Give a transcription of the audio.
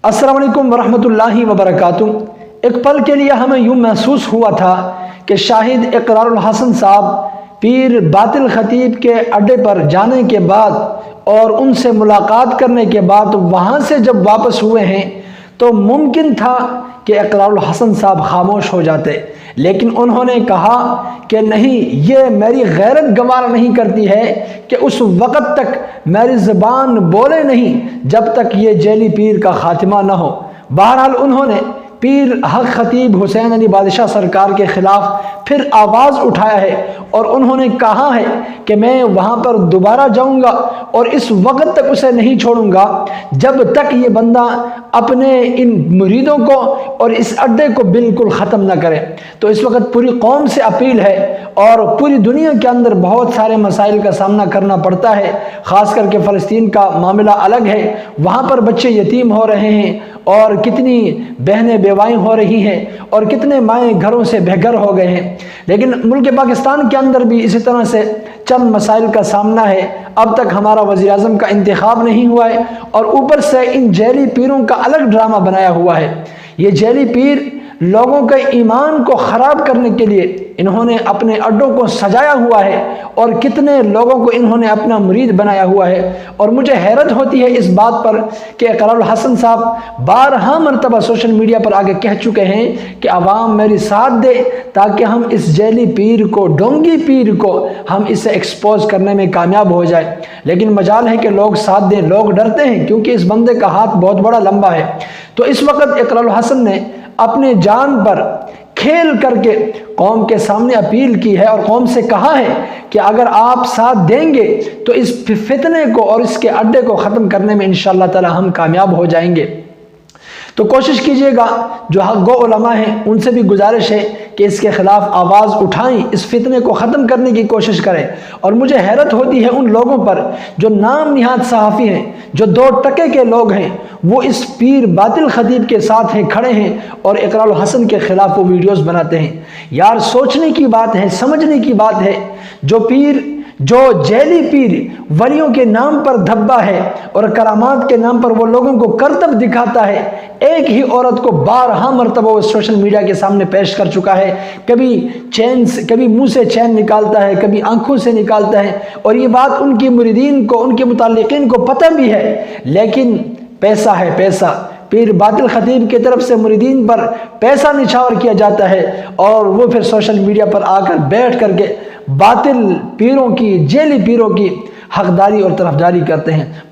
अस्सलाम वालेकुम वरहमतुल्लाहि वबरकातुह। एक पल के लिए हमें यूँ महसूस हुआ था कि शाहिद इकरारुल हसन साहब पीर बातिल खतीब के अड्डे पर जाने के बाद और उनसे मुलाकात करने के बाद वहाँ से जब वापस हुए हैं तो मुमकिन था कि इकरारुल हसन साहब खामोश हो जाते, लेकिन उन्होंने कहा कि नहीं, ये मेरी गैरत गवारा नहीं करती है कि उस वक़्त तक मेरी ज़बान बोले नहीं जब तक ये जेली पीर का खात्मा न हो। बहरहाल उन्होंने पीर हक खतीब हुसैन अली बादशाह सरकार के ख़िलाफ़ फिर आवाज़ उठाया है और उन्होंने कहा है कि मैं वहाँ पर दोबारा जाऊँगा और इस वक्त तक उसे नहीं छोड़ूंगा जब तक ये बंदा अपने इन मुरीदों को और इस अड्डे को बिल्कुल ख़त्म न करे। तो इस वक्त पूरी कौम से अपील है और पूरी दुनिया के अंदर बहुत सारे मसाइल का सामना करना पड़ता है, ख़ास करके फ़लस्तीन का मामला अलग है। वहाँ पर बच्चे यतीम हो रहे हैं और कितनी बहनें बेवाएँ हो रही हैं और कितने माएँ घरों से बेघर हो गए हैं। लेकिन मुल्क पाकिस्तान के अंदर भी इसी तरह से चंद मसाइल का सामना है। अब तक हमारा वज़ीर आज़म का इंतखाब नहीं हुआ है और ऊपर से इन जेली पीरों का अलग ड्रामा बनाया हुआ है। ये जेली पीर लोगों के ईमान को ख़राब करने के लिए इन्होंने अपने अड्डों को सजाया हुआ है और कितने लोगों को इन्होंने अपना मुरीद बनाया हुआ है। और मुझे हैरत होती है इस बात पर कि इकरारुल हसन साहब बारहा मरतबा सोशल मीडिया पर आगे कह चुके हैं कि आवाम मेरी साथ दे ताकि हम इस जेली पीर को, डोंगी पीर को, हम इसे एक्सपोज करने में कामयाब हो जाए। लेकिन मजाल है कि लोग साथ दें, लोग डरते हैं क्योंकि इस बंदे का हाथ बहुत बड़ा लंबा है। तो इस वक्त इकरारुल हसन ने अपने जान पर खेल करके कौम के सामने अपील की है और कौम से कहा है कि अगर आप साथ देंगे तो इस फितने को और इसके अड्डे को ख़त्म करने में इंशाअल्लाह ताला हम कामयाब हो जाएंगे। तो कोशिश कीजिएगा, जो हक़ गो उलमा हैं उनसे भी गुजारिश है कि इसके ख़िलाफ़ आवाज़ उठाएं, इस फितने को ख़त्म करने की कोशिश करें। और मुझे हैरत होती है उन लोगों पर जो नाम निहाद सहाफ़ी हैं, जो 2 टके के लोग हैं, वो इस पीर बातिल खतीब के साथ हैं, खड़े हैं और इकरारुल हसन के ख़िलाफ़ वो वीडियोज़ बनाते हैं। यार, सोचने की बात है, समझने की बात है। जो जेली पीर वलियों के नाम पर धब्बा है और करामात के नाम पर वो लोगों को करतब दिखाता है, एक ही औरत को बारहा मरतबा वो सोशल मीडिया के सामने पेश कर चुका है। कभी मुंह से चैन निकालता है, कभी आंखों से निकालता है और ये बात उनकी मुरीदीन को, उनके मुताल्लिकीन को पता भी है। लेकिन पैसा है, पैसा। पीर बातिल खतीब की तरफ से मुरीदीन पर पैसा निछावर किया जाता है और वो फिर सोशल मीडिया पर आकर बैठ करके बातिल पीरों की, जेली पीरों की हकदारी और तरफदारी करते हैं।